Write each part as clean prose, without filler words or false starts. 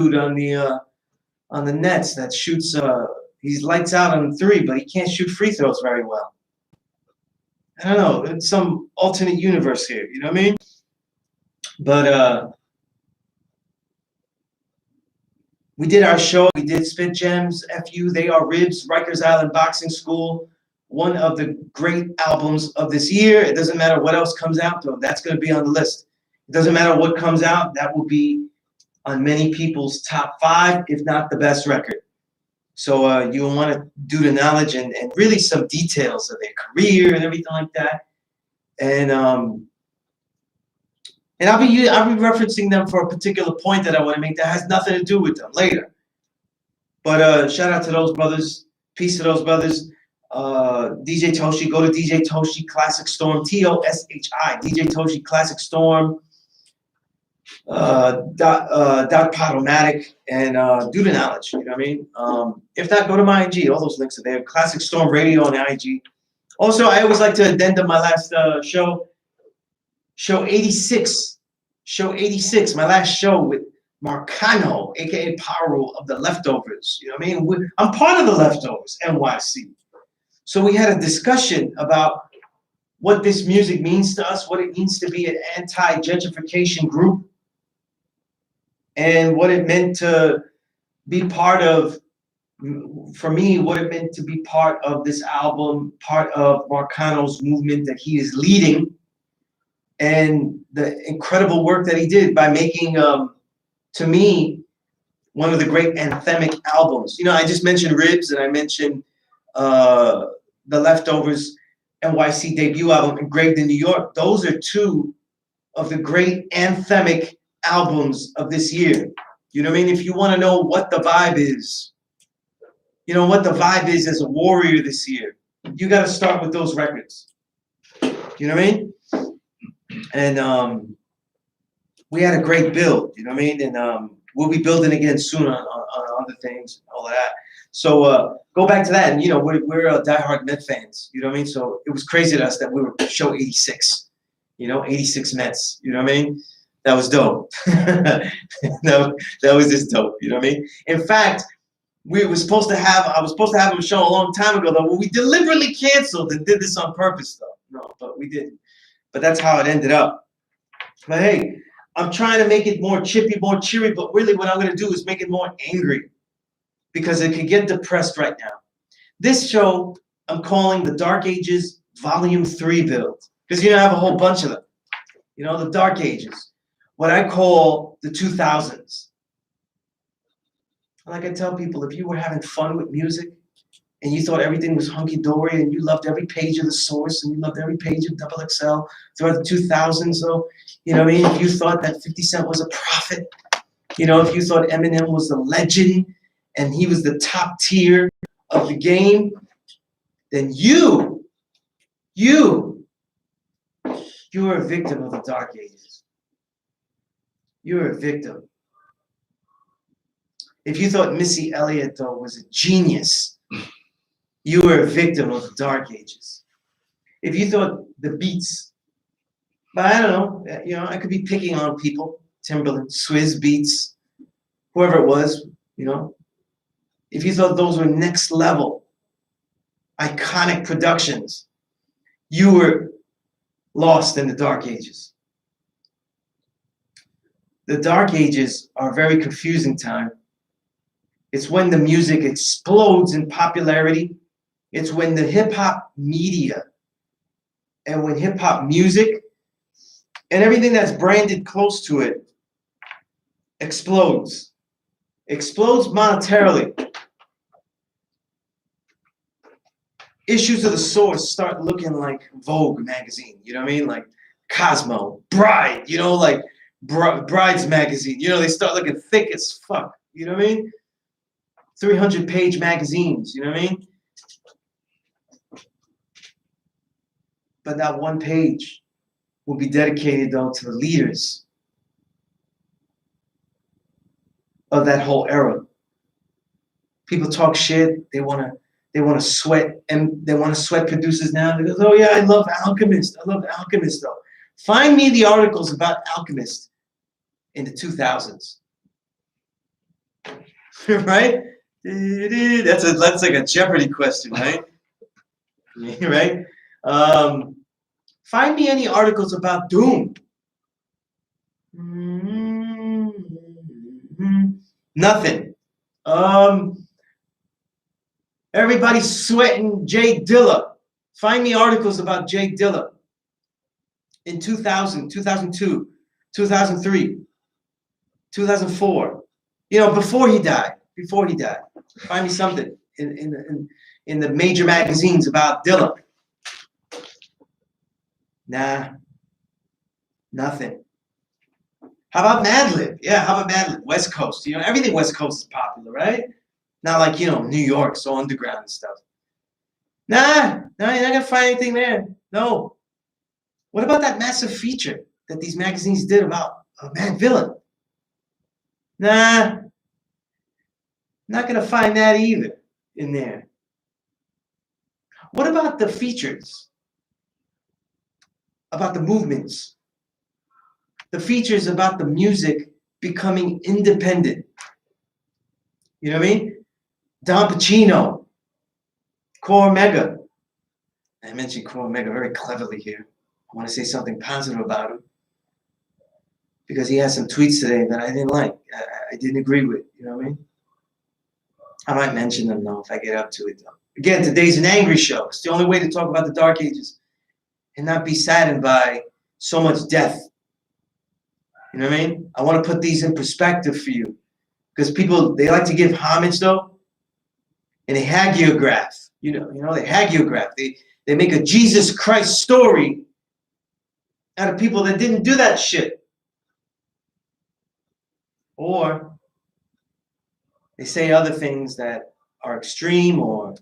dude on the Nets that shoots. He's lights out on three, but he can't shoot free throws very well. I don't know. It's some alternate universe here. You know what I mean? But we did our show. We did Spit Gems, FU, They Are Ribs, Rikers Island Boxing School. One of the great albums of this year. It doesn't matter what else comes out, though. That's going to be on the list. It doesn't matter what comes out. That will be on many people's top 5, if not the best record. So you'll want to do the knowledge and really some details of their career and everything like that. And I'll be referencing them for a particular point that I want to make that has nothing to do with them later. But shout out to those brothers. Peace to those brothers. DJ Toshi, go to DJ Toshi Classic Storm, Toshi, DJ Toshi Classic Storm, Podomatic, and do the knowledge. You know what I mean? If not, go to my IG. All those links are there. Classic Storm Radio on the IG. Also, I always like to addendum my last show 86. Show 86, my last show with Marcano, aka Power Rule of the Leftovers. You know what I mean? I'm part of the Leftovers, NYC. So we had a discussion about what this music means to us, what it means to be an anti-gentrification group, and what it meant to be part of, for me, what it meant to be part of this album, part of Marcano's movement that he is leading, and the incredible work that he did by making, to me, one of the great anthemic albums. You know, I just mentioned Ribs, and I mentioned The Leftovers NYC debut album, Engraved in New York. Those are 2 of the great anthemic albums of this year. You know what I mean? If you want to know what the vibe is, you know what the vibe is as a warrior this year, you got to start with those records. You know what I mean? And we had a great build, you know what I mean? And we'll be building again soon on other things, all of that. So go back to that, and you know we're diehard Met fans, you know what I mean. So it was crazy to us that we were show 86, you know, 86 Mets, you know what I mean. That was dope. that was just dope, you know what I mean. In fact, I was supposed to have a show a long time ago though. Well, we deliberately canceled and did this on purpose though. No, but we didn't. But that's how it ended up. But hey, I'm trying to make it more chippy, more cheery. But really, what I'm going to do is make it more angry, because it could get depressed right now. This show I'm calling the Dark Ages Volume 3 build, because you know I have a whole bunch of them. You know, the Dark Ages, what I call the 2000s. Like I tell people, if you were having fun with music and you thought everything was hunky-dory and you loved every page of The Source and you loved every page of Double XL throughout the 2000s, though, you know what I mean? If you thought that 50 Cent was a prophet, you know, if you thought Eminem was a legend and he was the top tier of the game, then you are a victim of the Dark Ages. You're a victim. If you thought Missy Elliott, though, was a genius, you were a victim of the Dark Ages. If you thought the Beats, but I don't know, you know, I could be picking on people, Timberland, Swizz Beats, whoever it was, you know. If you thought those were next level, iconic productions, you were lost in the Dark Ages. The Dark Ages are a very confusing time. It's when the music explodes in popularity. It's when the hip-hop media and when hip-hop music and everything that's branded close to it explodes. Explodes monetarily. Issues of The Source start looking like Vogue magazine, you know what I mean? Like Cosmo, Bride, you know, like Bride's magazine. You know, they start looking thick as fuck, you know what I mean? 300-page magazines, you know what I mean? But that one page will be dedicated, though, to the leaders of that whole era. People talk shit. They want to sweat, and they want to sweat producers now. They go, oh yeah, I love Alchemist. I love Alchemist, though. Find me the articles about Alchemist in the 2000s. right? That's like a Jeopardy question, right? Right? Find me any articles about doom. Nothing. Everybody's sweating Jay Dilla. Find me articles about Jay Dilla in 2000, 2002, 2003, 2004. Before he died. Before he died. Find me something in the major magazines about Dilla. Nah, nothing. How about Madlib? Yeah, how about Madlib? West Coast. Everything West Coast is popular, right? Not like, New York, so underground and stuff. Nah, no, you're not gonna find anything there. No. What about that massive feature that these magazines did about Mad Villain? Nah, not gonna find that either in there. What about the features? About the movements? The features about the music becoming independent. You know what I mean? Don Pacino, Core Mega. I mentioned Core Mega very cleverly here. I want to say something positive about him because he had some tweets today that I didn't like. I didn't agree with. You know what I mean? I might mention them though if I get up to it though. Again, today's an angry show. It's the only way to talk about the Dark Ages and not be saddened by so much death. You know what I mean? I want to put these in perspective for you because people, they like to give homage though, and they hagiograph. They hagiograph. They make a Jesus Christ story out of people that didn't do that shit. Or they say other things that are extreme or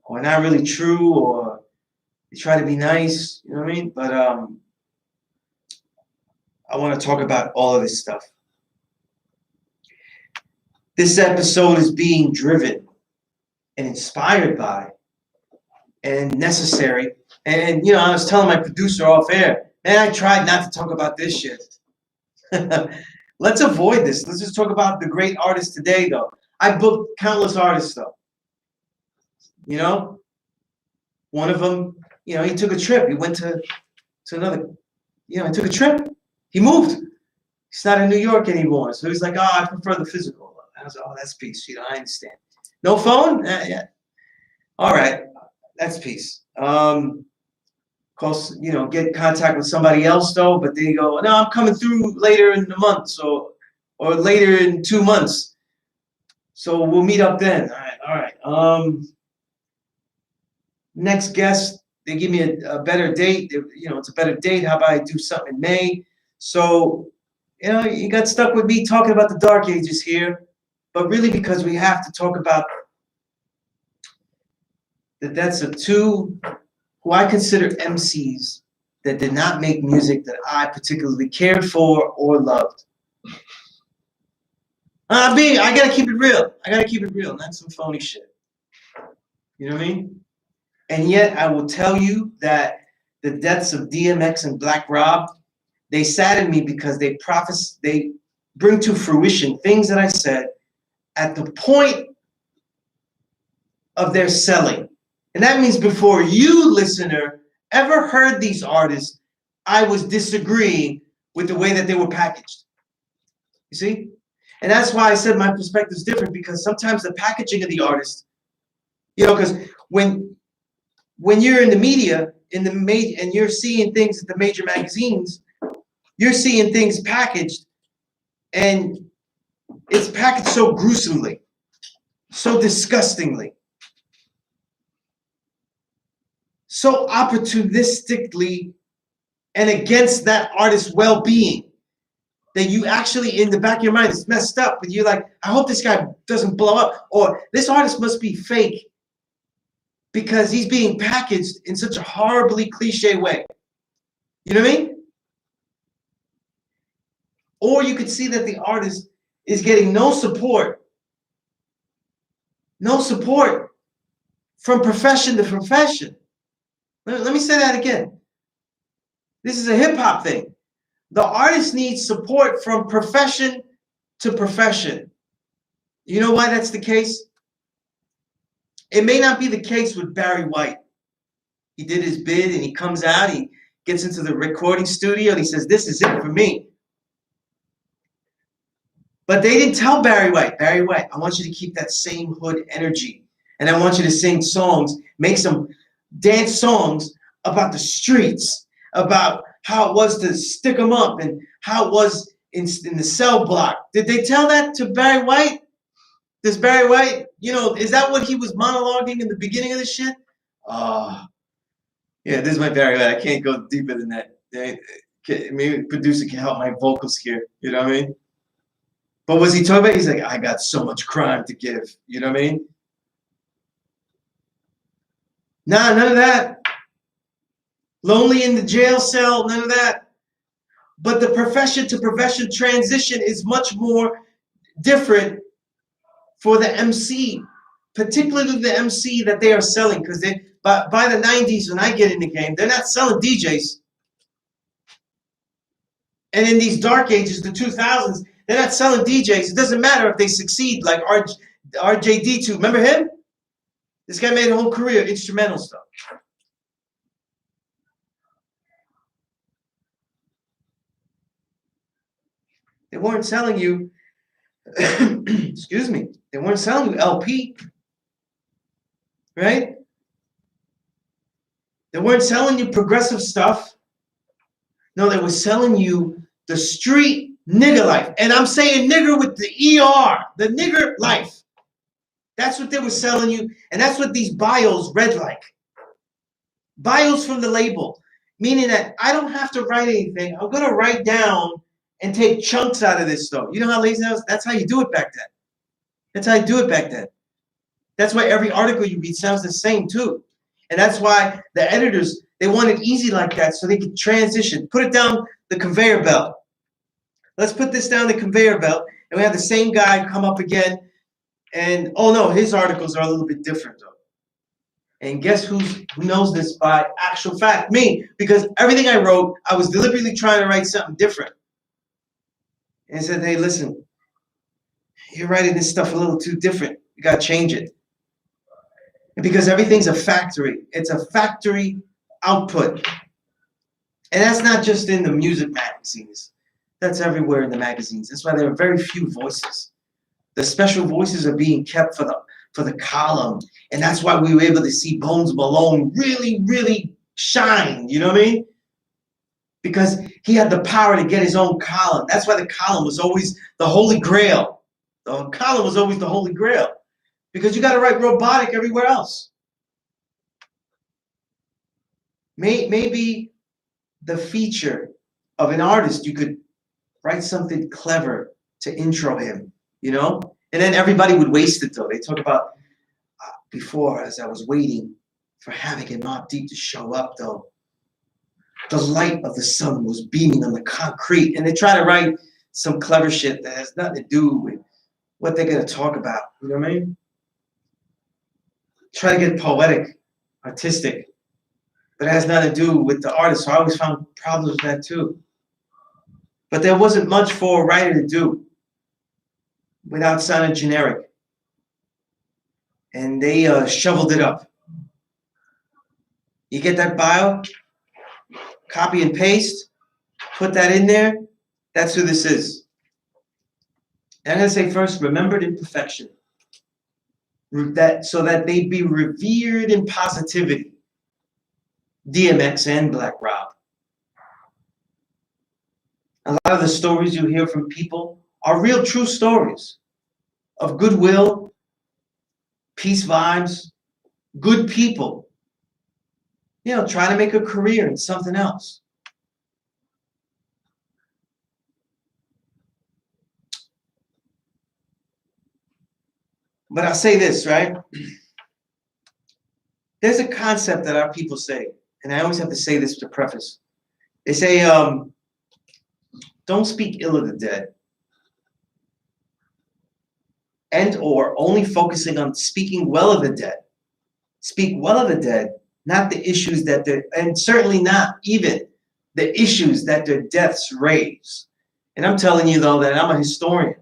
not really true, or they try to be nice, you know what I mean? But I want to talk about all of this stuff. This episode is being driven and inspired by and necessary. And, I was telling my producer off air, man, I tried not to talk about this shit. Let's avoid this. Let's just talk about the great artists today, though. I booked countless artists, though. One of them, he took a trip. He went to another, he took a trip. He moved. He's not in New York anymore. So he's like, I prefer the physical. I was like, that's peace. I understand. No phone? Yeah. All right. That's peace. Close, get contact with somebody else though, but they go, no, I'm coming through later in the month, or later in 2 months. So we'll meet up then. All right. Next guest, they give me a better date. It's a better date. How about I do something in May? So, you got stuck with me talking about the Dark Ages here, but really because we have to talk about the deaths of two who I consider MCs that did not make music that I particularly cared for or loved. I gotta keep it real. Not some phony shit. You know what I mean? And yet I will tell you that the deaths of DMX and Black Rob, they sadden me because they bring to fruition things that I said at the point of their selling. And that means before you, listener, ever heard these artists, I was disagreeing with the way that they were packaged. You see? And that's why I said my perspective is different, because sometimes the packaging of the artist, because when you're in the media, and you're seeing things at the major magazines, you're seeing things packaged, and it's packaged so gruesomely, so disgustingly, so opportunistically, and against that artist's well-being, that you actually, in the back of your mind, it's messed up, but you're like, I hope this guy doesn't blow up, or this artist must be fake because he's being packaged in such a horribly cliche way. You know what I mean? Or you could see that the artist is getting no support from profession to profession. Let me say that again. This is a hip-hop thing. The artist needs support from profession to profession. You know why that's the case? It may not be the case with Barry White. He did his bid and he comes out, he gets into the recording studio and he says, this is it for me. But they didn't tell Barry White, I want you to keep that same hood energy. And I want you to sing songs, make some dance songs about the streets, about how it was to stick them up and how it was in the cell block. Did they tell that to Barry White? Does Barry White, is that what he was monologuing in the beginning of the shit? Oh, yeah, this is my Barry White. I can't go deeper than that. Maybe producer can help my vocals here. You know what I mean? But was he talking about? He's like, I got so much crime to give. You know what I mean? Nah, none of that. Lonely in the jail cell, none of that. But the profession to profession transition is much more different for the MC, particularly the MC that they are selling, because they by the 90s when I get in the game, they're not selling DJs. And in these dark ages, the 2000s, they're not selling DJs. It doesn't matter if they succeed, like RJD2. Remember him? This guy made a whole career instrumental stuff. They weren't selling you, excuse me, they weren't selling you LP, right? They weren't selling you progressive stuff. No, they were selling you the street nigger life. And I'm saying nigger with the ER, the nigger life. That's what they were selling you. And that's what these bios read like. Bios from the label, meaning that I don't have to write anything. I'm going to write down and take chunks out of this stuff. You know how lazy that was? That's how you do it back then. That's how you do it back then. That's why every article you read sounds the same too. And that's why the editors, they want it easy like that so they can transition. Put it down the conveyor belt. Let's put this down the conveyor belt, and we have the same guy come up again. And oh no, his articles are a little bit different though. And guess who knows this by actual fact? Me, because everything I wrote, I was deliberately trying to write something different. And I said, hey, listen, you're writing this stuff a little too different. You got to change it. And because everything's a factory. It's a factory output. And that's not just in the music magazines. That's everywhere in the magazines. That's why there are very few voices. The special voices are being kept for the column. And that's why we were able to see Bones Malone really, really shine. You know what I mean? Because he had the power to get his own column. That's why the column was always the Holy Grail. The column was always the Holy Grail. Because you got to write robotic everywhere else. Maybe the feature of an artist, you could write something clever to intro him, you know? And then everybody would waste it, though. They talk about, before, as I was waiting for Havoc and Mobb Deep to show up, though, the light of the sun was beaming on the concrete. And they try to write some clever shit that has nothing to do with what they're going to talk about. You know what I mean? Try to get poetic, artistic. But it has nothing to do with the artist. So I always found problems with that too. But there wasn't much for a writer to do without sounding generic. And they shoveled it up. You get that bio, copy and paste, put that in there. That's who this is. And I'm going to say first, remembered imperfection. So that they be revered in positivity. DMX and Black Rob. A lot of the stories you hear from people are real true stories of goodwill, peace vibes, good people, you know, trying to make a career in something else. But I'll say this, right? There's a concept that our people say, and I always have to say this to preface. They say, don't speak ill of the dead. And or only focusing on speaking well of the dead. Speak well of the dead, not the issues that they're, and certainly not even the issues that their deaths raise. And I'm telling you, though, that I'm a historian.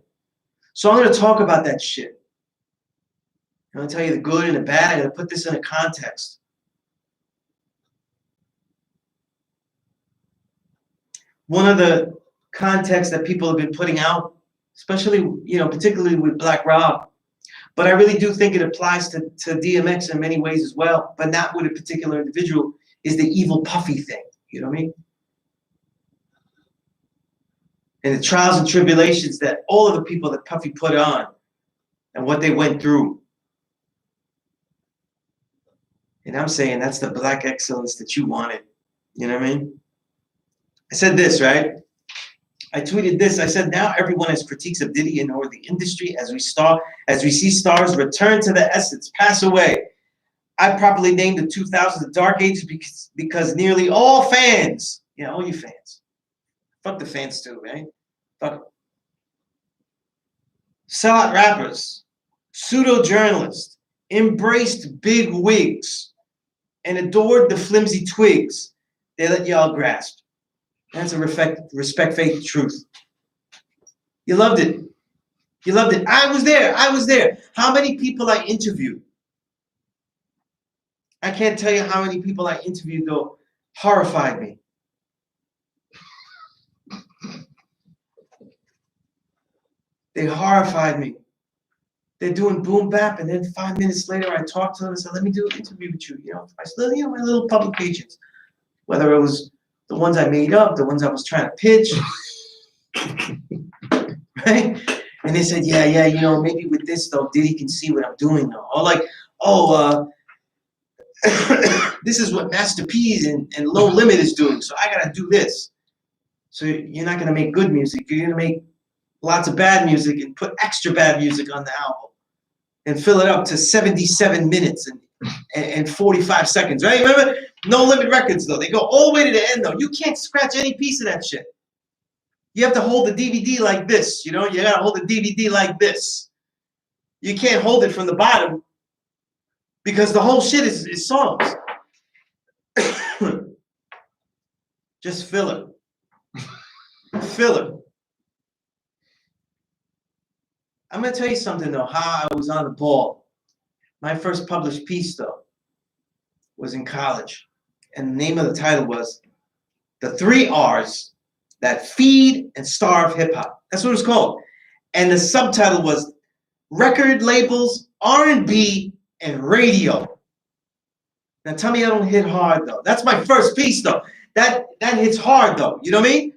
So I'm going to talk about that shit. I'm gonna tell you the good and the bad. I'm gonna put this in a context. One of the contexts that people have been putting out, especially, particularly with Black Rob, but I really do think it applies to DMX in many ways as well, but not with a particular individual, is the evil Puffy thing. You know what I mean? And the trials and tribulations that all of the people that Puffy put on and what they went through. And I'm saying that's the black excellence that you wanted. You know what I mean? I said this, right? I tweeted this. I said, now everyone has critiques of Diddy and or the industry as we see stars return to the essence, pass away. I properly named the 2000s the dark ages because nearly all fans, all you fans, fuck the fans too, right? Fuck them. Sellout rappers, pseudo journalists, embraced big wigs, and adored the flimsy twigs they let y'all grasp. That's a respect, faith, truth. You loved it. You loved it. I was there. I was there. How many people I interviewed? I can't tell you how many people I interviewed, though, horrified me. They horrified me. They're doing boom bap, and then 5 minutes later, I talked to them and said, "Let me do an interview with you." I still, my little publications, whether it was the ones I made up, the ones I was trying to pitch, right? And they said, "Yeah, maybe with this though, Diddy can see what I'm doing though." Or like, this is what Master P's and Low Limit is doing, so I gotta do this. So you're not gonna make good music. You're gonna make lots of bad music and put extra bad music on the album and fill it up to 77 minutes and 45 seconds, right? Remember? No Limit Records, though. They go all the way to the end, though. You can't scratch any piece of that shit. You have to hold the DVD like this, You gotta hold the DVD like this. You can't hold it from the bottom because the whole shit is songs. Just filler. Filler. I'm going to tell you something, though, how I was on the ball. My first published piece, though, was in college. And the name of the title was The 3 R's That Feed and Starve Hip Hop. That's what it was called. And the subtitle was Record Labels, R&B, and Radio. Now, tell me I don't hit hard, though. That's my first piece, though. That hits hard, though. You know what I mean?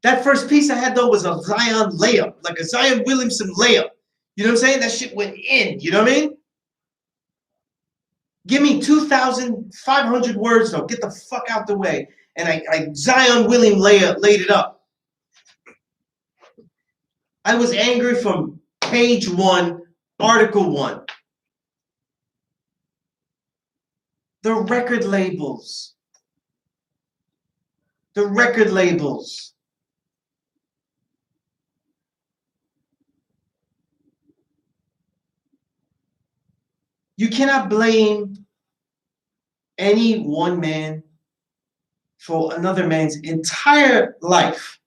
That first piece I had, though, was a Zion layup, like a Zion Williamson layup. You know what I'm saying? That shit went in. You know what I mean? Give me 2,500 words, though. Get the fuck out the way. And I Zion William laid it up. I was angry from page 1, article 1. The record labels. The record labels. You cannot blame any one man for another man's entire life.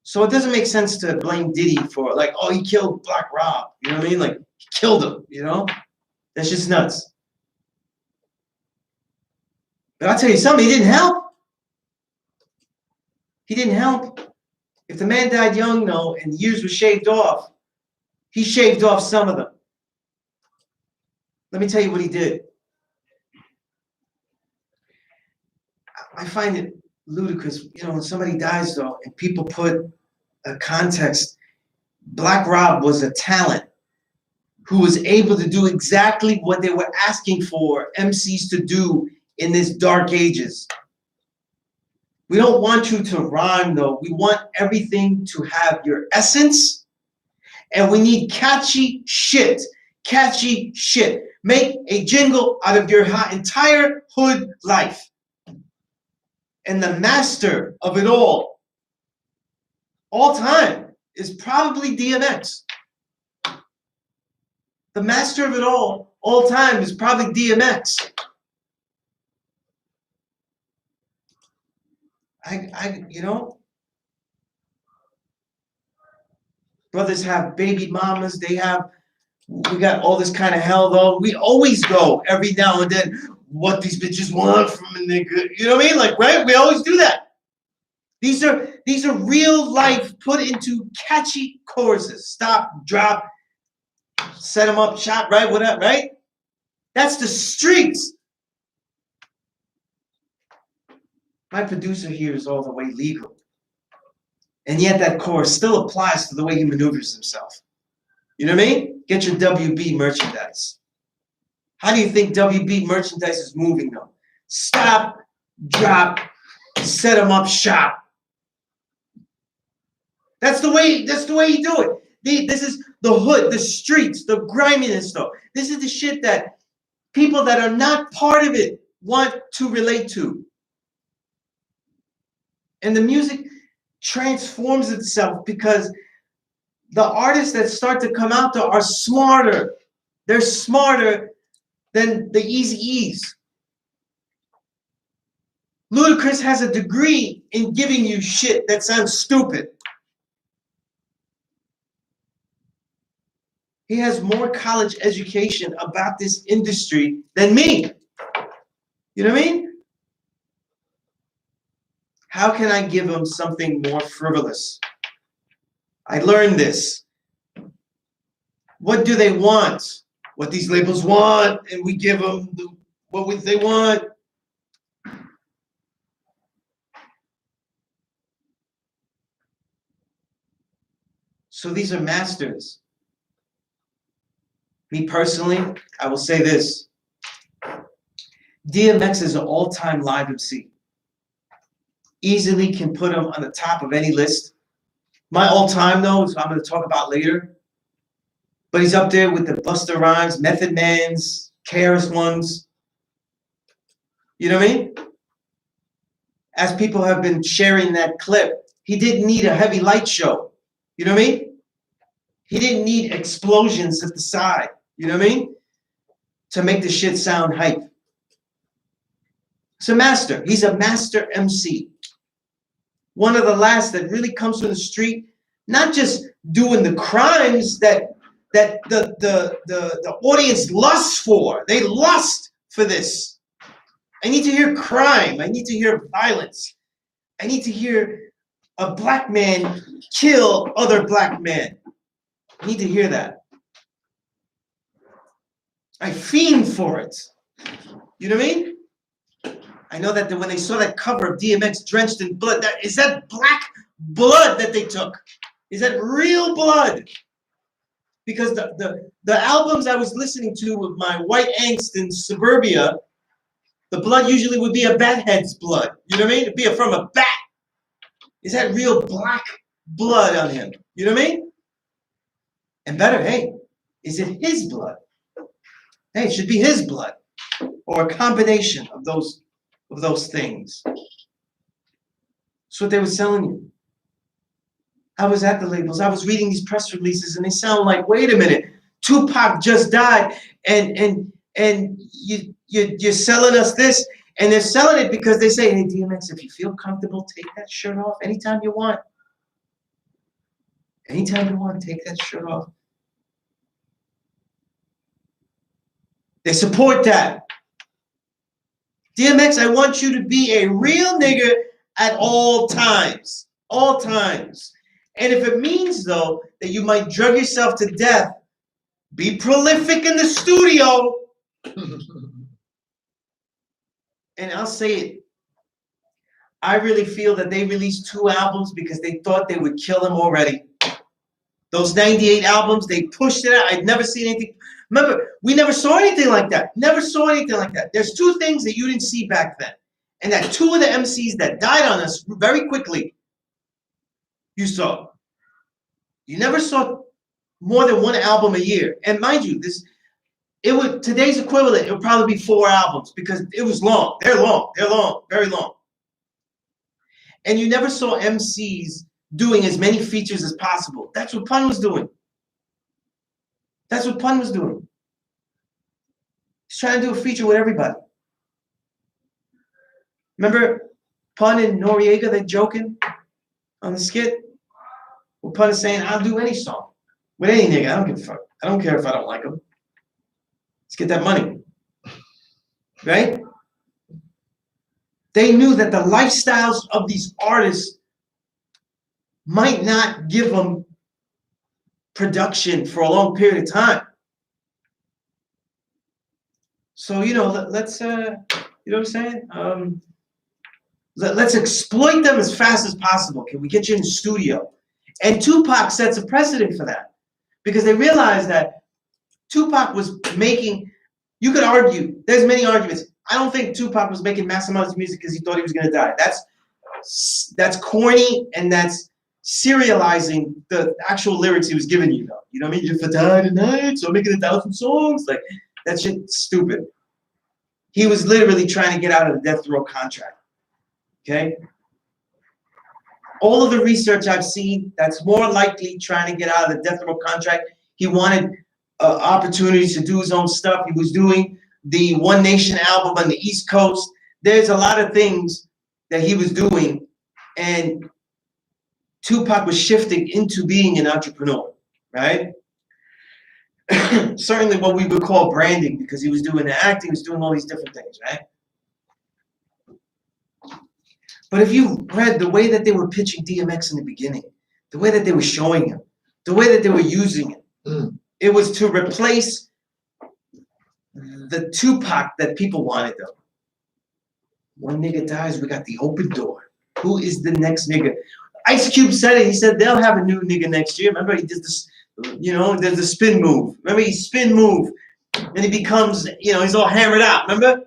So it doesn't make sense to blame Diddy for like, oh, he killed Black Rob. You know what I mean? Like, he killed him, That's just nuts. But I'll tell you something, he didn't help. He didn't help. If the man died young, though, and years were shaved off, he shaved off some of them. Let me tell you what he did. I find it ludicrous, when somebody dies, though, and people put a context. Black Rob was a talent who was able to do exactly what they were asking for MCs to do in this dark ages. We don't want you to rhyme, though. We want everything to have your essence, and we need catchy shit. Catchy shit. Make a jingle out of your entire hood life. And the master of it all time, is probably DMX. The master of it all time, is probably DMX. Brothers have baby mamas, they have We got all this kind of hell though. We always go every now and then what these bitches want from a nigga. You know what I mean? Like, right? We always do that. These are real life put into catchy choruses. Stop, drop, set them up, shot, right? Whatever, right? That's the streets. My producer here is all the way legal. And yet that chorus still applies to the way he maneuvers himself. You know what I mean? Get your WB merchandise. How do you think WB merchandise is moving though? Stop, drop, set them up, shop. That's the way you do it. This is the hood, the streets, the griminess stuff. This is the shit that people that are not part of it want to relate to. And the music transforms itself because the artists that start to come out there are smarter. They're smarter than the Eazy-E's. Ludacris has a degree in giving you shit that sounds stupid. He has more college education about this industry than me. You know what I mean? How can I give him something more frivolous? I learned this. What do they want? What these labels want, and we give them what they want. So these are masters. Me personally, I will say this. DMX is an all-time live MC. Easily can put him on the top of any list. My all-time though, is I'm going to talk about later. But he's up there with the Busta Rhymes, Method Man's, KRS Ones. You know what I mean? As people have been sharing that clip, he didn't need a heavy light show. You know what I mean? He didn't need explosions at the side. You know what I mean? To make the shit sound hype. He's a master. He's a master MC. One of the last that really comes from the street, not just doing the crimes that the audience lusts for. They lust for this. I need to hear crime. I need to hear violence. I need to hear a black man kill other black men. I need to hear that. I fiend for it. You know what I mean? I know that when they saw that cover of DMX drenched in blood, is that black blood that they took? Is that real blood? Because the albums I was listening to with my white angst in suburbia, the blood usually would be a bat head's blood. You know what I mean? It'd be from a bat. Is that real black blood on him? You know what I mean? And better, hey, is it his blood? Hey, it should be his blood. Or a combination of those things. That's what they were selling you. I was at the labels. I was reading these press releases, and they sound like, wait a minute, Tupac just died, and you're selling us this, and they're selling it because they say, hey, DMX, if you feel comfortable, take that shirt off anytime you want. Anytime you want, take that shirt off. They support that. DMX, I want you to be a real nigga at all times. All times. And if it means, though, that you might drug yourself to death, be prolific in the studio. And I'll say it. I really feel that they released 2 albums because they thought they would kill him already. Those 98 albums, they pushed it out. I'd never seen anything. Remember, we never saw anything like that. Never saw anything like that. There's 2 things that you didn't see back then. And that 2 of the MCs that died on us very quickly, you saw. You never saw more than 1 album a year. And mind you, today's equivalent, it would probably be 4 albums because it was long. They're long, very long. And you never saw MCs doing as many features as possible. That's what Pun was doing. That's what Pun was doing. He's trying to do a feature with everybody. Remember Pun and Noriega, they joking on the skit? Well, Pun is saying, I'll do any song With any nigga, I don't give a fuck. I don't care if I don't like him. Let's get that money. Right? They knew that the lifestyles of these artists might not give them production for a long period of time. So, you know, let's, you know what I'm saying? Let's exploit them as fast as possible. Can we get you in the studio? And Tupac sets a precedent for that because they realized that Tupac was making, you could argue, there's many arguments. I don't think Tupac was making mass amounts of music because he thought he was going to die. That's corny, and that's serializing the actual lyrics he was giving you, though. You know what I mean? If I die tonight, so I'm making 1,000 songs. Like, that shit's stupid. He was literally trying to get out of the death row contract. Okay? All of the research I've seen, that's more likely trying to get out of the death row contract. He wanted opportunities to do his own stuff. He was doing the One Nation album on the East Coast. There's a lot of things that he was doing, and Tupac was shifting into being an entrepreneur, right? Certainly what we would call branding, because he was doing the acting, he was doing all these different things, right? But if you read the way that they were pitching DMX in the beginning, the way that they were showing him, the way that they were using it, it was to replace the Tupac that people wanted, though. One nigga dies, we got the open door. Who is the next nigga? Ice Cube said it. He said they'll have a new nigga next year. Remember, he did this, you know, there's a spin move. Remember, he spin move, and he becomes, you know, he's all hammered out. Remember?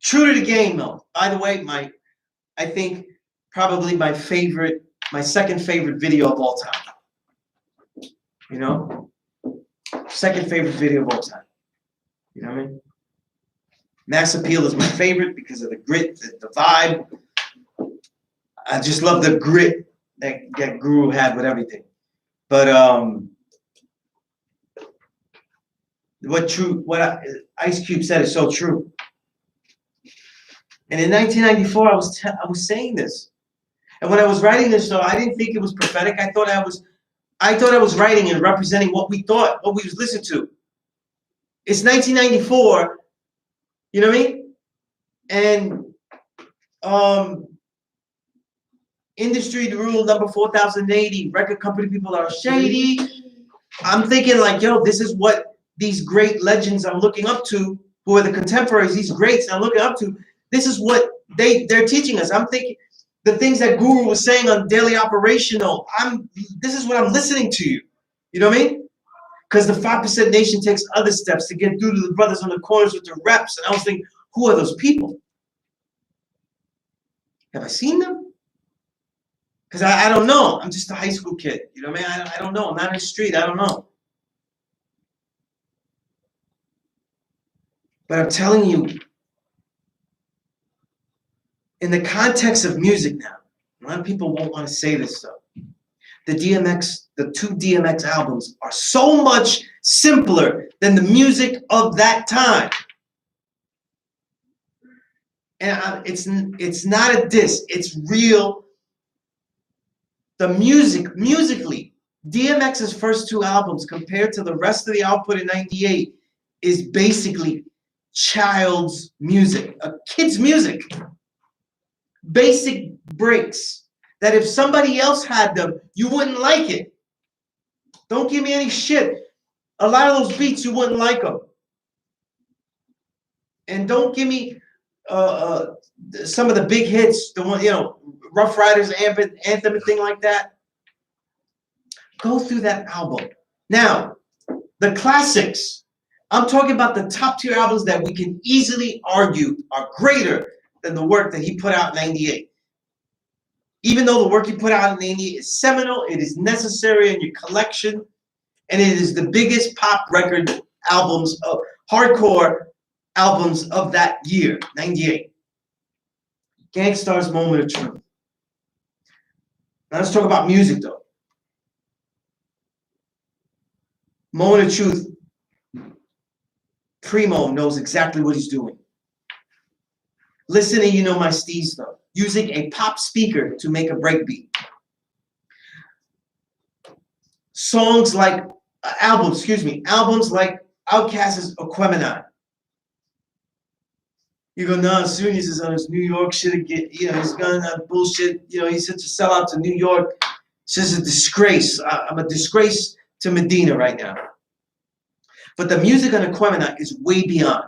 True to the game, though. By the way, I think probably my second favorite video of all time. You know? Second favorite video of all time. You know what I mean? Mass Appeal is my favorite because of the grit, the vibe. I just love the grit that Guru had with everything. But what Ice Cube said is so true. And in 1994, I was saying this, and when I was writing this, though, I didn't think it was prophetic. I thought I was writing and representing what we thought, what we was listening to. It's 1994. You know what I mean? And industry rule number 4080, record company people are shady. I'm thinking like, yo, this is what these great legends I'm looking up to, who are the contemporaries, these greats I'm looking up to. This is what they're teaching us. I'm thinking the things that Guru was saying on Daily Operational. This is what I'm listening to you. You know what I mean? Because the 5% Nation takes other steps to get through to the brothers on the corners with the reps. And I was thinking, who are those people? Have I seen them? Because I don't know. I'm just a high school kid. You know what I mean? I don't know. I'm not in the street. I don't know. But I'm telling you, in the context of music now, a lot of people won't want to say this stuff. The two DMX albums are so much simpler than the music of that time. And it's not a diss. It's real. The musically, DMX's first two albums compared to the rest of the output in '98 is basically child's music, a kid's music. Basic breaks that if somebody else had them, you wouldn't like it. Don't give me any shit. A lot of those beats, you wouldn't like them. And don't give me some of the big hits, the one, you know, Rough Riders Anthem and thing like that. Go through that album. Now, the classics. I'm talking about the top tier albums that we can easily argue are greater than the work that he put out in '98. Even though the work he put out in '98 is seminal, it is necessary in your collection, and it is the biggest pop record albums of hardcore albums of that year, '98. Gang Starr's Moment of Truth. Now let's talk about music, though. Moment of Truth. Primo knows exactly what he's doing. Listen and you know my steez, though. Using a pop speaker to make a breakbeat. songs like albums like Outkast's Aquemini. You go, no, Soonies is on his New York shit again. He's going on bullshit. He's such a sellout to New York. It's just a disgrace. I'm a disgrace to Medina right now. But the music on Aquemini is way beyond.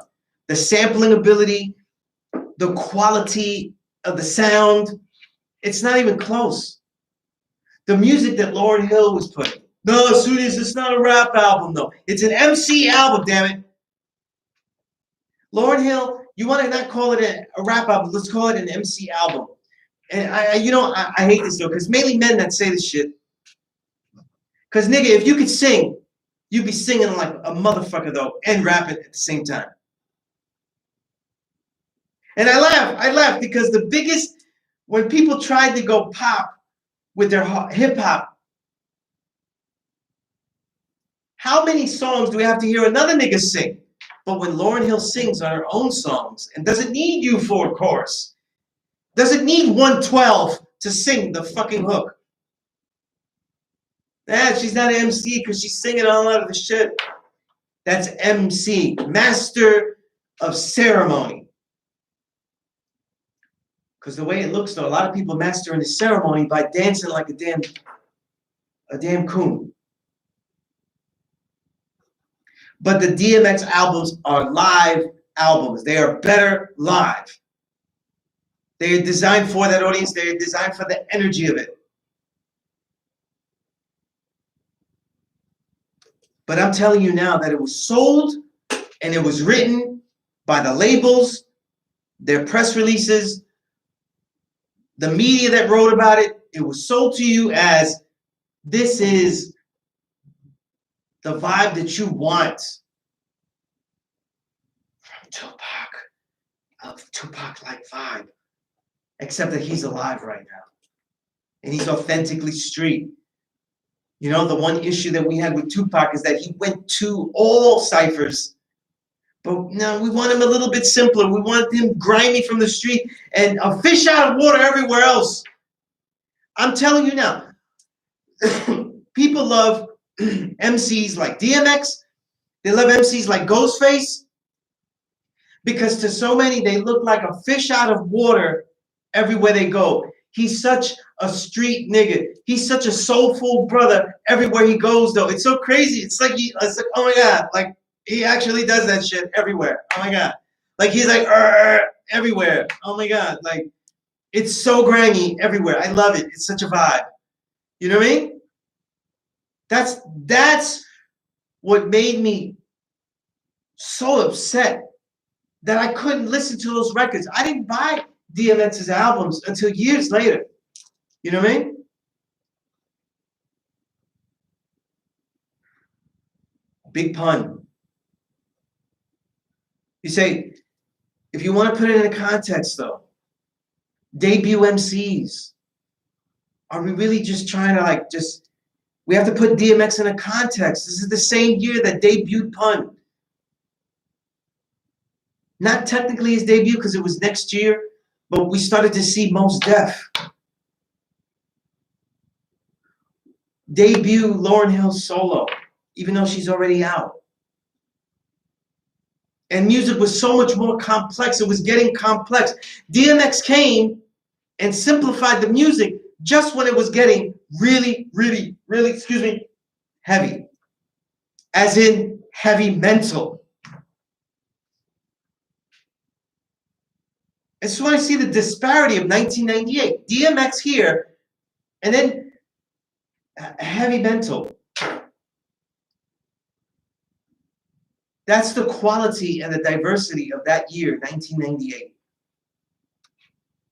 The sampling ability, the quality of the sound, it's not even close. The music that Lauryn Hill was putting. No, Soonies, it's not a rap album, though. It's an MC album, damn it. Lauryn Hill, you want to not call it a rap album, let's call it an MC album. And I hate this though, because mainly men that say this shit. Because nigga, if you could sing, you'd be singing like a motherfucker though, and rapping at the same time. And I laugh because when people tried to go pop with their hip hop, how many songs do we have to hear another nigga sing? But when Lauryn Hill sings on her own songs and doesn't need you for a chorus, doesn't need 112 to sing the fucking hook. She's not an MC because she's singing all out of the shit. That's MC, master of ceremony. Because the way it looks though, a lot of people master in the ceremony by dancing like a damn coon. But the DMX albums are live albums. They are better live. They are designed for that audience. They are designed for the energy of it. But I'm telling you now that it was sold and it was written by the labels, their press releases, the media that wrote about it. It was sold to you as this is the vibe that you want from Tupac, of Tupac-like vibe, except that he's alive right now. And he's authentically street. The one issue that we had with Tupac is that he went to all ciphers. But no, we want him a little bit simpler. We want him grimy from the street and a fish out of water everywhere else. I'm telling you now, people love MCs like DMX. They love MCs like Ghostface because to so many, they look like a fish out of water everywhere they go. He's such a street nigga. He's such a soulful brother everywhere he goes, though. It's so crazy. It's like, oh my God, like he actually does that shit everywhere. Oh my God. Like he's like, everywhere. Oh my God. Like it's so grimy everywhere. I love it. It's such a vibe. You know what I mean? That's what made me so upset that I couldn't listen to those records. I didn't buy DMX's albums until years later. You know what I mean? Big pun. You say, if you want to put it in a context though, debut MCs, are we really just trying to we have to put DMX in a context. This is the same year that debuted Pun. Not technically his debut because it was next year, but we started to see Mos Def. Debut Lauryn Hill solo, even though she's already out. And music was so much more complex. It was getting complex. DMX came and simplified the music just when it was getting really, really, really, heavy. As in heavy mental. I just want to see the disparity of 1998. DMX here, and then heavy mental. That's the quality and the diversity of that year, 1998.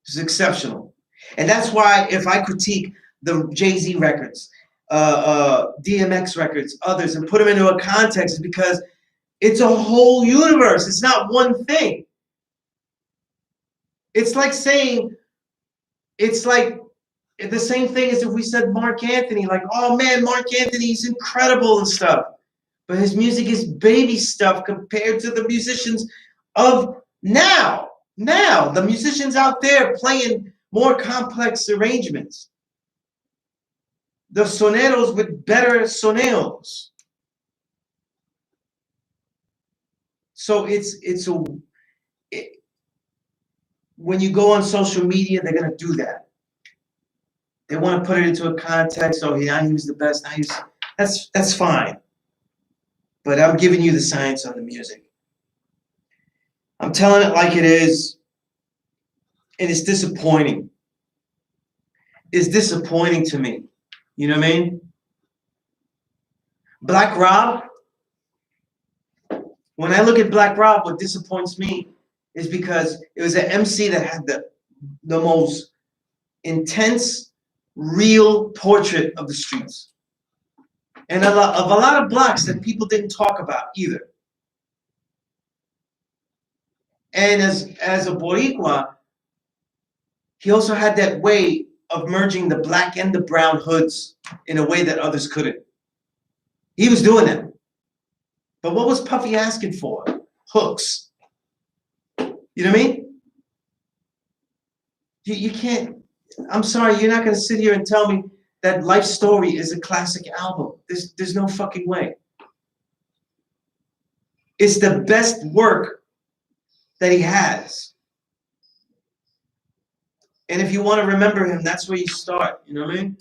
It's exceptional. And that's why if I critique the Jay-Z records, DMX records, others, and put them into a context, is because it's a whole universe. It's not one thing. It's like saying, it's like the same thing as if we said Mark Anthony, like, oh man, Mark Anthony's incredible and stuff. But his music is baby stuff compared to the musicians of now. Now, the musicians out there playing more complex arrangements. the soneros with better soneos. So when you go on social media, they're gonna do that. They want to put it into a context. Oh, yeah, he was the best. That's fine. But I'm giving you the science on the music. I'm telling it like it is, and it's disappointing. It's disappointing to me. You know what I mean? Black Rob, when I look at Black Rob, what disappoints me is because it was an MC that had the most intense, real portrait of the streets. And of a lot of blocks that people didn't talk about either. And as a Boricua, he also had that way of merging the black and the brown hoods in a way that others couldn't. He was doing that. But what was Puffy asking for? Hooks. You know what I mean? You can't, I'm sorry, you're not going to sit here and tell me that Life Story is a classic album. There's no fucking way. It's the best work that he has. And if you want to remember him, that's where you start. You know what I mean?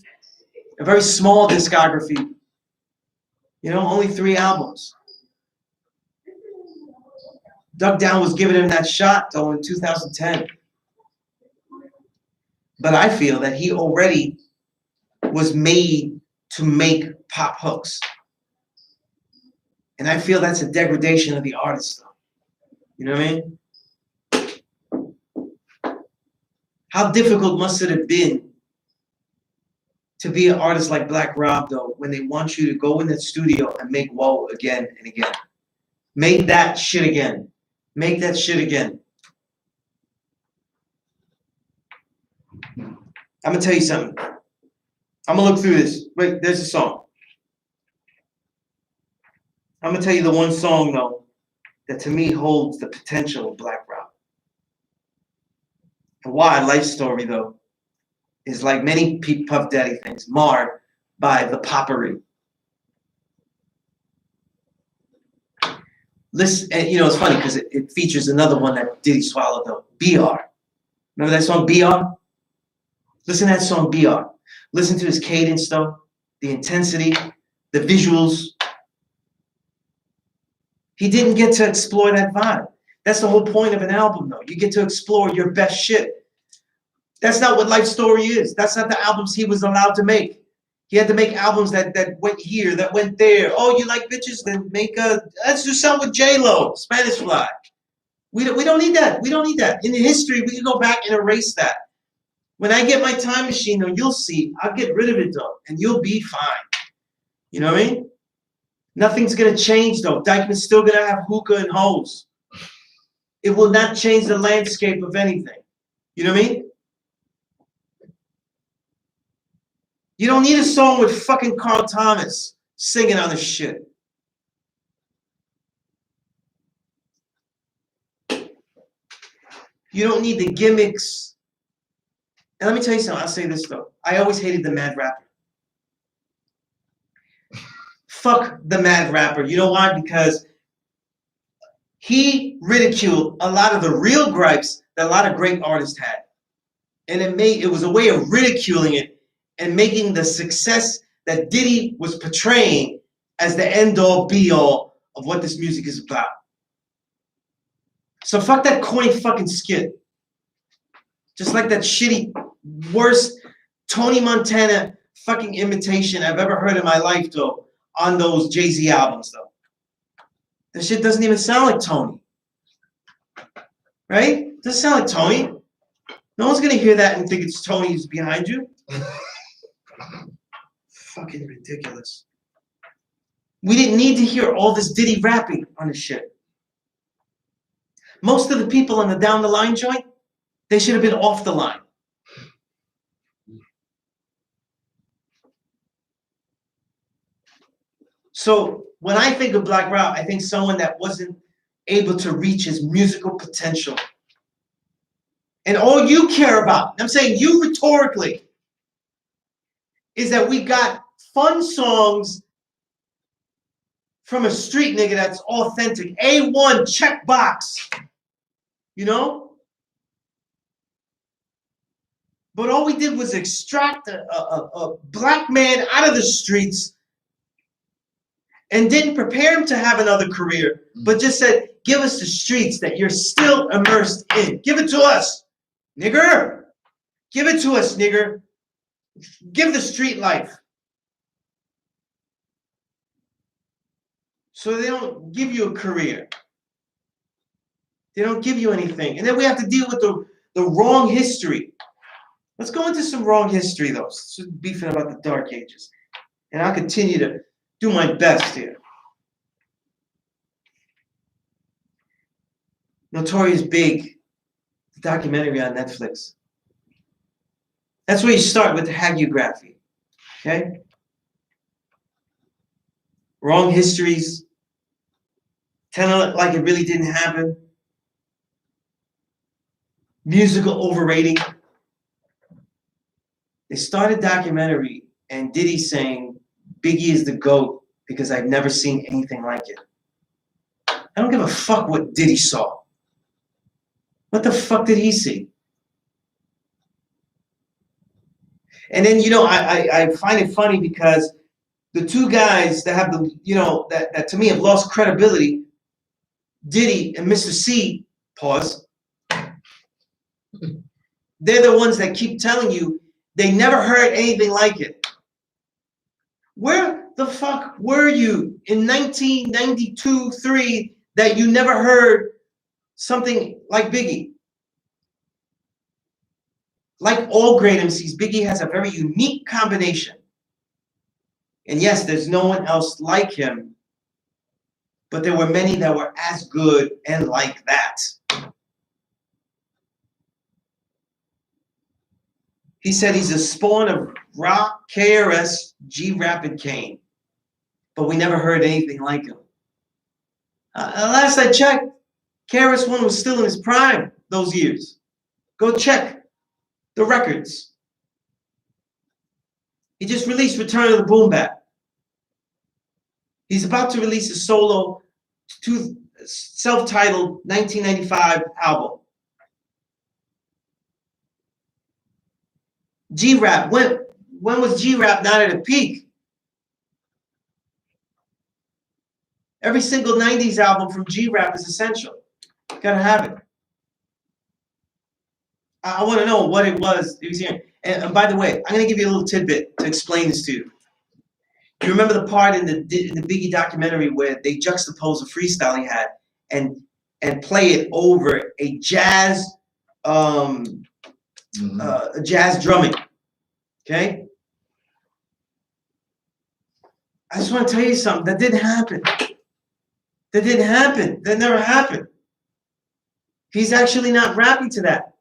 A very small discography. You know, only 3 albums. Doug Down was giving him that shot, though, in 2010. But I feel that he already was made to make pop hooks. And I feel that's a degradation of the artist, though. You know what I mean? How difficult must it have been to be an artist like Black Rob, though, when they want you to go in that studio and make Whoa again and again. Make that shit again. Make that shit again. I'm going to tell you something. I'm going to look through this. Wait, there's a song. I'm going to tell you the one song, though, that to me holds the potential of Black Rob. And why Life Story, though, is like many Puff Daddy things, marred by the poppery. Listen, and you know, it's funny because it features another one that Diddy swallowed, though, BR. Remember that song, BR? Listen to that song, BR. Listen to his cadence, though, the intensity, the visuals. He didn't get to explore that vibe. That's the whole point of an album, though. You get to explore your best shit. That's not what Life Story is. That's not the albums he was allowed to make. He had to make albums that went here, that went there. Oh, you like bitches? Then let's do something with J-Lo, Spanish Fly. We don't need that. We don't need that. In the history, we can go back and erase that. When I get my time machine, though, you'll see. I'll get rid of it, though, and you'll be fine. You know what I mean? Nothing's going to change, though. Dykeman's still going to have hookah and hoes. It will not change the landscape of anything. You know what I mean? You don't need a song with fucking Carl Thomas singing on this shit. You don't need the gimmicks. And let me tell you something. I'll say this, though. I always hated the mad rapper. Fuck the mad rapper. You know why? Because he ridiculed a lot of the real gripes that a lot of great artists had. And it was a way of ridiculing it and making the success that Diddy was portraying as the end-all, be-all of what this music is about. So fuck that corny fucking skit. Just like that shitty, worst Tony Montana fucking imitation I've ever heard in my life, though, on those Jay-Z albums, though. That shit doesn't even sound like Tony. Right? Doesn't sound like Tony. No one's gonna hear that and think it's Tony who's behind you. Fucking ridiculous. We didn't need to hear all this Diddy rapping on this shit. Most of the people on the Down the Line joint, they should have been off the line. So when I think of Black Rob, I think someone that wasn't able to reach his musical potential. And all you care about, I'm saying you rhetorically, is that we got fun songs from a street nigga that's authentic. A1 checkbox. You know? But all we did was extract a black man out of the streets and didn't prepare him to have another career, but just said, give us the streets that you're still immersed in. Give it to us, nigger. Give it to us, nigger. Give the street life. So they don't give you a career. They don't give you anything. And then we have to deal with the wrong history. Let's go into some wrong history, though. So beefing about the Dark Ages. And I'll continue to do my best here. Notorious Big, the documentary on Netflix. That's where you start with the hagiography. Okay? Wrong histories. Telling it like it really didn't happen. Musical overrating. They started documentary and Diddy saying Biggie is the GOAT because I've never seen anything like it. I don't give a fuck what Diddy saw. What the fuck did he see? And then, you know, I find it funny because the two guys that have the, you know, that to me have lost credibility, Diddy and Mr. C, pause, they're the ones that keep telling you they never heard anything like it. Where the fuck were you in 1992-3 that you never heard something like Biggie? Like all great MCs, Biggie has a very unique combination. And yes, there's no one else like him, but there were many that were as good and like that. He said he's a spawn of Rock, KRS, G-Rap, and Kane. But we never heard anything like him. Last I checked, KRS-One was still in his prime those years. Go check the records. He just released Return of the Boom Bap. He's about to release a solo self-titled 1995 album. G-Rap, when was G-Rap not at a peak? Every single 90s album from G-Rap is essential. Gotta have it. I want to know what it was he was hearing. And by the way, I'm gonna give you a little tidbit to explain this to you. You remember the part in the Biggie documentary where they juxtapose a freestyle he had and play it over a jazz jazz drumming. Okay? I just want to tell you something. That didn't happen. That didn't happen. That never happened. He's actually not rapping to that.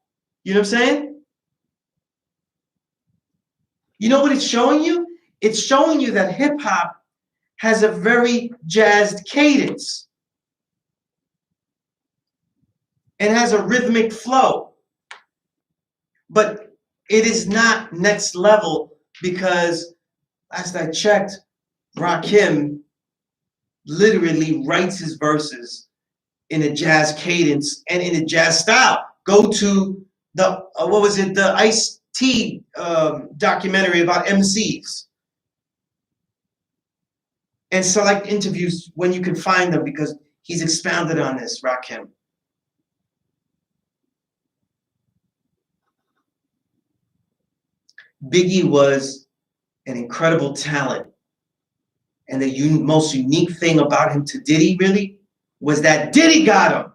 You know what I'm saying? You know what it's showing you? It's showing you that hip-hop has a very jazzed cadence and has a rhythmic flow. But it is not next level because, last I checked, Rakim literally writes his verses in a jazz cadence and in a jazz style. Go to the, what was it, the Ice-T documentary about MCs. And select interviews when you can find them because he's expounded on this, Rakim. Biggie was an incredible talent. And the most unique thing about him to Diddy really was that Diddy got him.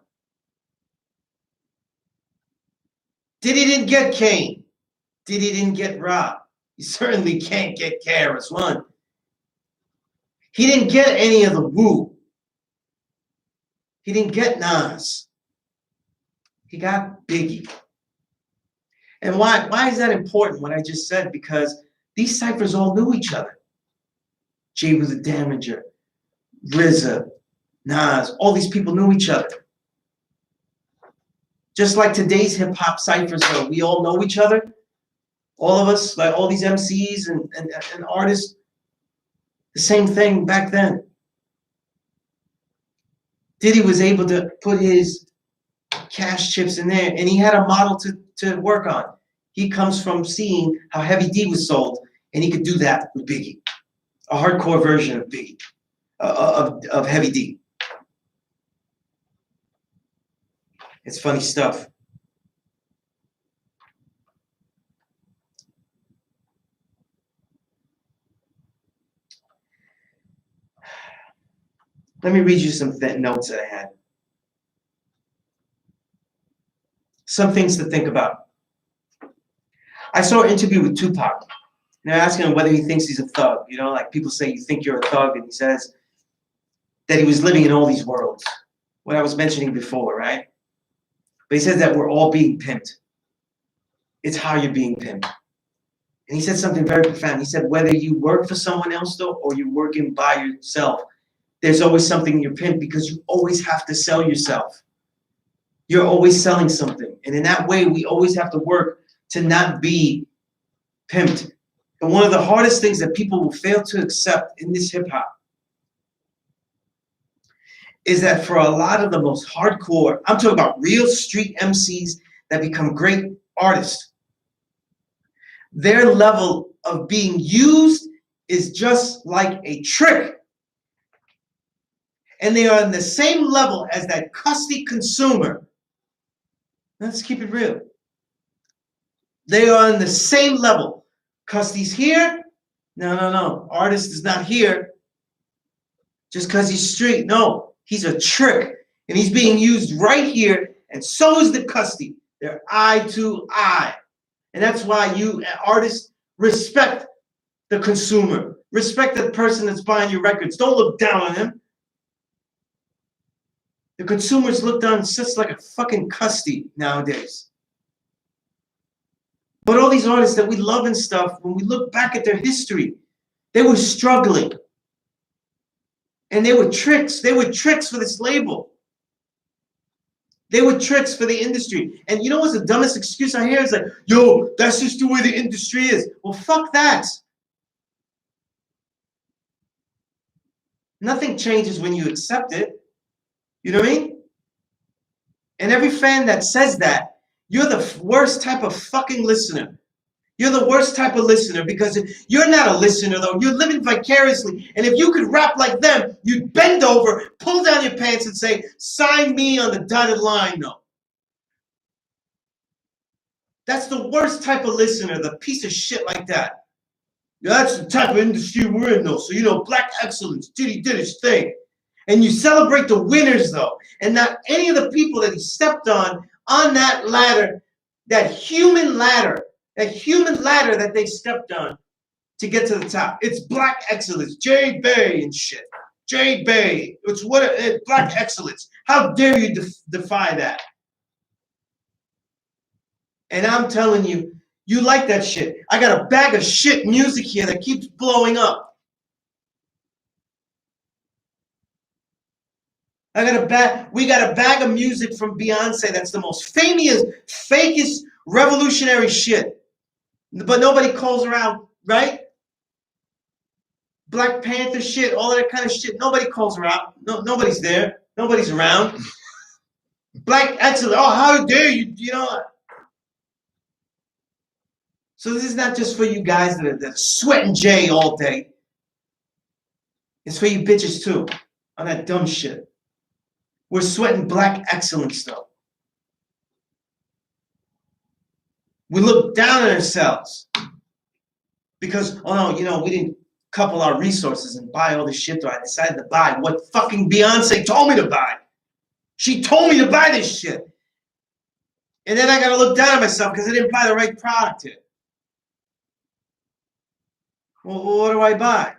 Diddy didn't get Kane. Diddy didn't get Rob. He certainly can't get KRS-One. He didn't get any of the Wu. He didn't get Nas. He got Biggie. And why is that important, what I just said? Because these ciphers all knew each other. Jay was a Damager, RZA, Nas, all these people knew each other. Just like today's hip-hop ciphers, though, we all know each other. All of us, like all these MCs and artists, the same thing back then. Diddy was able to put his cash chips in there, and he had a model to work on. He comes from seeing how Heavy D was sold, and he could do that with Biggie, a hardcore version of Biggie, of Heavy D. It's funny stuff. Let me read you some notes that I had. Some things to think about. I saw an interview with Tupac. And they're asking him whether he thinks he's a thug. You know, like people say, you think you're a thug, and he says that he was living in all these worlds. What I was mentioning before, right? But he says that we're all being pimped. It's how you're being pimped. And he said something very profound. He said, whether you work for someone else, though, or you're working by yourself, there's always something you're pimped, because you always have to sell yourself. You're always selling something. And in that way, we always have to work to not be pimped. And one of the hardest things that people will fail to accept in this hip hop is that for a lot of the most hardcore, I'm talking about real street MCs that become great artists, their level of being used is just like a trick. And they are on the same level as that custy consumer. Let's keep it real. They are on the same level. Custy's here? No. Artist is not here just because he's street. No, he's a trick. And he's being used right here. And so is the custy. They're eye to eye. And that's why you, artists, respect the consumer. Respect the person that's buying your records. Don't look down on him. The consumers look down just like a fucking custy nowadays. But all these artists that we love and stuff, when we look back at their history, they were struggling. And they were tricks. They were tricks for this label. They were tricks for the industry. And you know what's the dumbest excuse I hear? It's like, yo, that's just the way the industry is. Well, fuck that. Nothing changes when you accept it. You know what I mean? And every fan that says that, you're the worst type of fucking listener. You're the worst type of listener, because you're not a listener, though. You're living vicariously. And if you could rap like them, you'd bend over, pull down your pants, and say, sign me on the dotted line, though. That's the worst type of listener, the piece of shit like that. Yeah, that's the type of industry we're in, though. So, you know, black excellence, Diddy did his thing. And you celebrate the winners, though, and not any of the people that he stepped on that ladder, that human ladder that they stepped on to get to the top. It's black excellence, Jay Bay and shit. Jay Bay, it's black excellence. How dare you defy that? And I'm telling you, you like that shit. I got a bag of shit music here that keeps blowing up. We got a bag of music from Beyonce that's the most famous, fakest, revolutionary shit. But nobody calls around, right? Black Panther shit, all of that kind of shit. Nobody calls around. No, nobody's there. Nobody's around. Black excellence. Oh, how dare you? You know. So this is not just for you guys that are sweating Jay all day. It's for you bitches too, on that dumb shit. We're sweating black excellence, though. We look down on ourselves because, oh no, you know, we didn't couple our resources and buy all this shit that I decided to buy. What fucking Beyonce told me to buy. She told me to buy this shit. And then I got to look down on myself because I didn't buy the right product here. Well, what do I buy?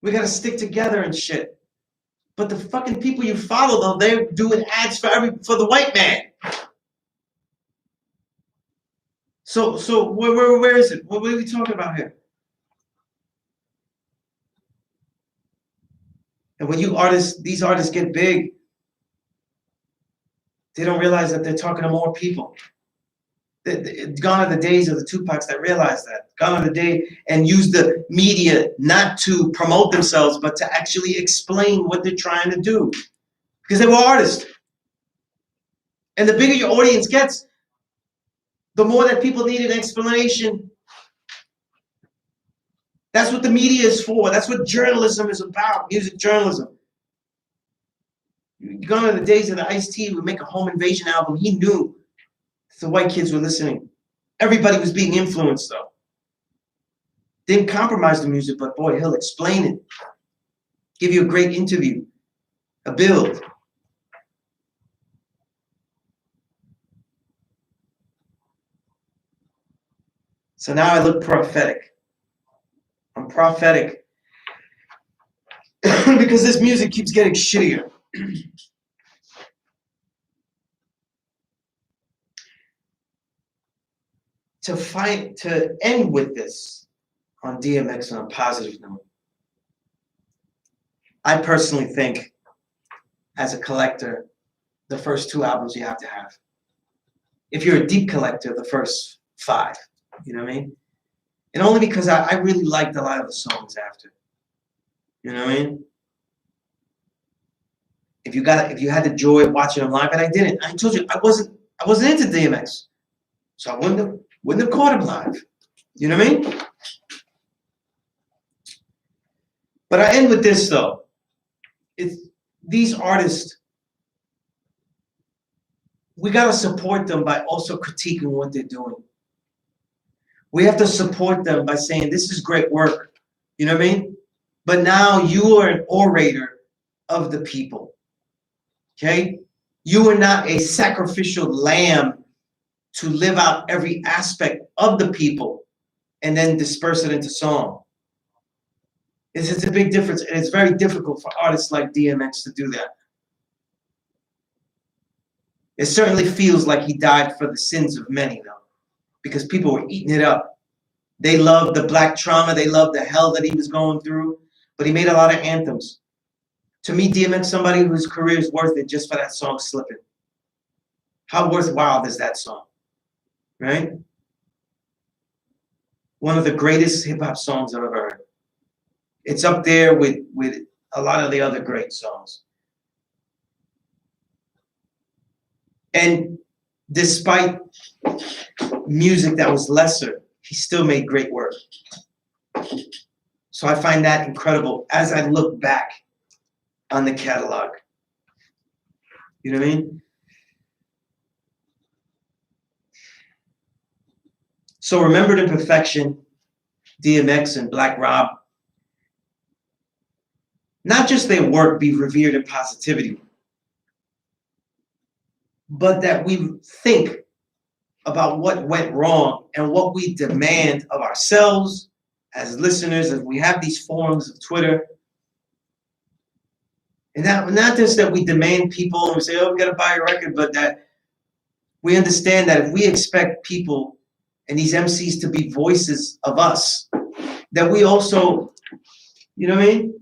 We got to stick together and shit. But the fucking people you follow, though, they're doing ads for the white man. So where is it? What are we talking about here? And when these artists get big, they don't realize that they're talking to more people. Gone are the days of the Tupacs that realized that. Gone are the day and use the media not to promote themselves, but to actually explain what they're trying to do. Because they were artists. And the bigger your audience gets, the more that people need an explanation. That's what the media is for. That's what journalism is about, music journalism. Gone are the days of the Ice-T would make a home invasion album. He knew the white kids were listening. Everybody was being influenced, though. Didn't compromise the music, but boy, he'll explain it. Give you a great interview, a build. So now I look prophetic. I'm prophetic because this music keeps getting shittier. To end with this on DMX on a positive note, I personally think, as a collector, the first 2 albums you have to have. If you're a deep collector, the first 5. You know what I mean? And only because I really liked a lot of the songs after. You know what I mean? If you had the joy of watching him live, and I didn't. I told you I wasn't into DMX, so I wouldn't have caught him live. You know what I mean? But I end with this though. These artists, we gotta support them by also critiquing what they're doing. We have to support them by saying, this is great work. You know what I mean? But now you are an orator of the people. Okay? You are not a sacrificial lamb to live out every aspect of the people and then disperse it into song. It's a big difference, and it's very difficult for artists like DMX to do that. It certainly feels like he died for the sins of many, though, because people were eating it up. They loved the black trauma. They loved the hell that he was going through, but he made a lot of anthems. To me, DMX, somebody whose career is worth it just for that song Slippin'. How worthwhile is that song, right? One of the greatest hip-hop songs I've ever heard. It's up there with a lot of the other great songs. And despite music that was lesser, he still made great work. So I find that incredible as I look back on the catalog. You know what I mean? So Remembered Imperfection, DMX and Black Rob. Not just their work be revered in positivity, but that we think about what went wrong and what we demand of ourselves as listeners, as we have these forums of Twitter. And not just that we demand people and we say, oh, we got to buy a record, but that we understand that if we expect people and these MCs to be voices of us, that we also, you know what I mean?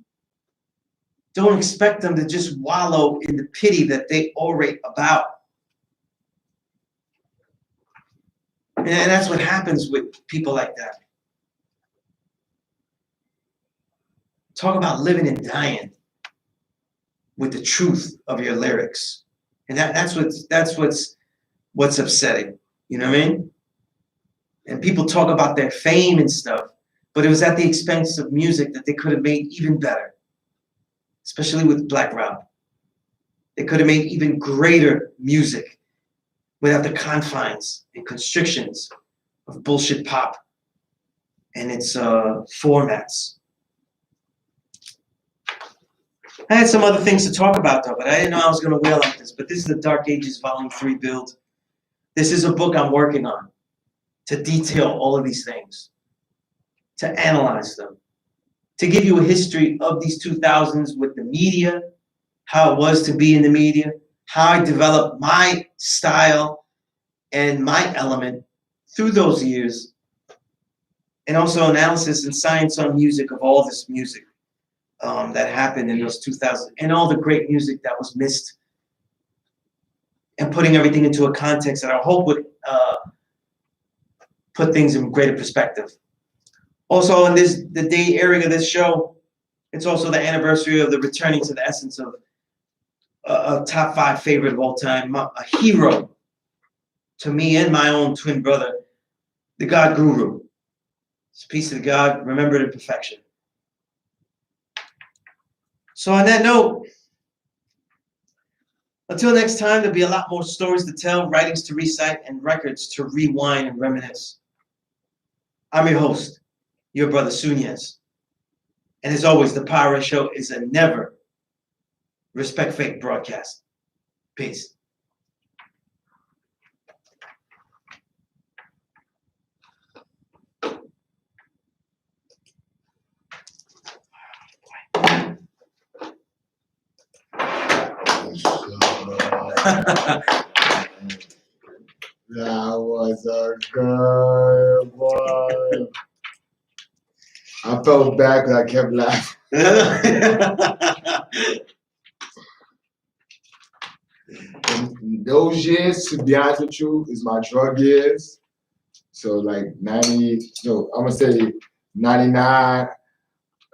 Don't expect them to just wallow in the pity that they orate about. And that's what happens with people like that. Talk about living and dying with the truth of your lyrics. And that's what's upsetting. You know what I mean? And people talk about their fame and stuff, but it was at the expense of music that they could have made even better. Especially with Black Rob. They could have made even greater music without the confines and constrictions of bullshit pop and its formats. I had some other things to talk about though, but I didn't know I was going to wail like this. But this is the Dark Ages Volume 3 build. This is a book I'm working on to detail all of these things, to analyze them, to give you a history of these 2000s with the media, how it was to be in the media, how I developed my style and my element through those years, and also analysis and science on music of all this music that happened in those 2000s, and all the great music that was missed, and putting everything into a context that I hope would put things in greater perspective. Also, in the day airing of this show, it's also the anniversary of the returning to the essence of a top 5 favorite of all time, a hero to me and my own twin brother, the God Guru. It's a piece of God, remembered in perfection. So on that note, until next time, there'll be a lot more stories to tell, writings to recite, and records to rewind and reminisce. I'm your host, your brother Sunez. And as always, the Power Show is a never respect fake broadcast. Peace. That was a good one. I felt bad because I kept laughing. And those years, to be honest with you, is my drug years. So like 90, so I'm gonna say 99.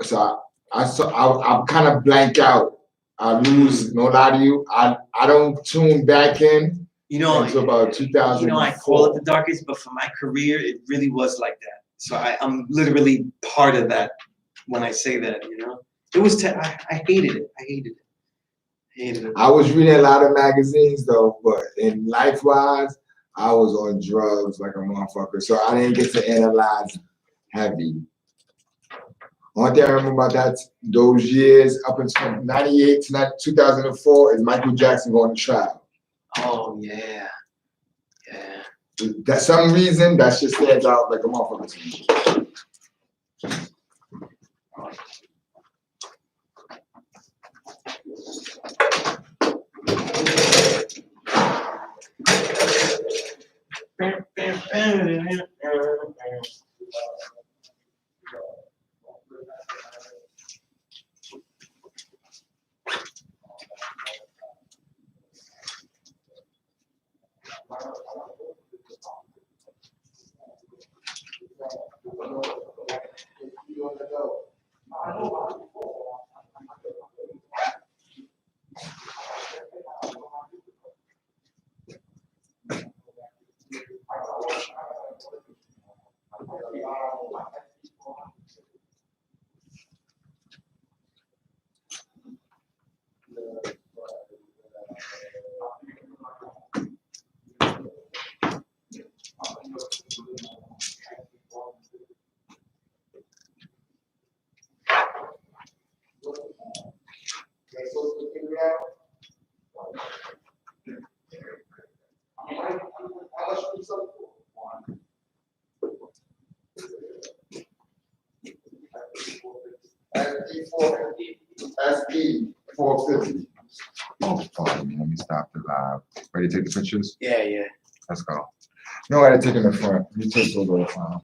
So I kind of blank out. I lose, no lie to you. I don't tune back in until about 2004. I call it the darkest, but for my career, it really was like that. So I'm literally part of that when I say that, It was, I hated it. I hated it. I was reading a lot of magazines though, but in life-wise, I was on drugs like a motherfucker. So I didn't get to analyze heavy. One thing I remember about those years up until 98 to 2004 is Michael Jackson going to trial. Oh, yeah. Yeah. That some reason that shit stands out like a motherfucker to me. S.STREET. Oh, pardon me. Let me stop the live. Ready to take the pictures? Yeah. Let's go. No, I had to take in the front. You take those all the time.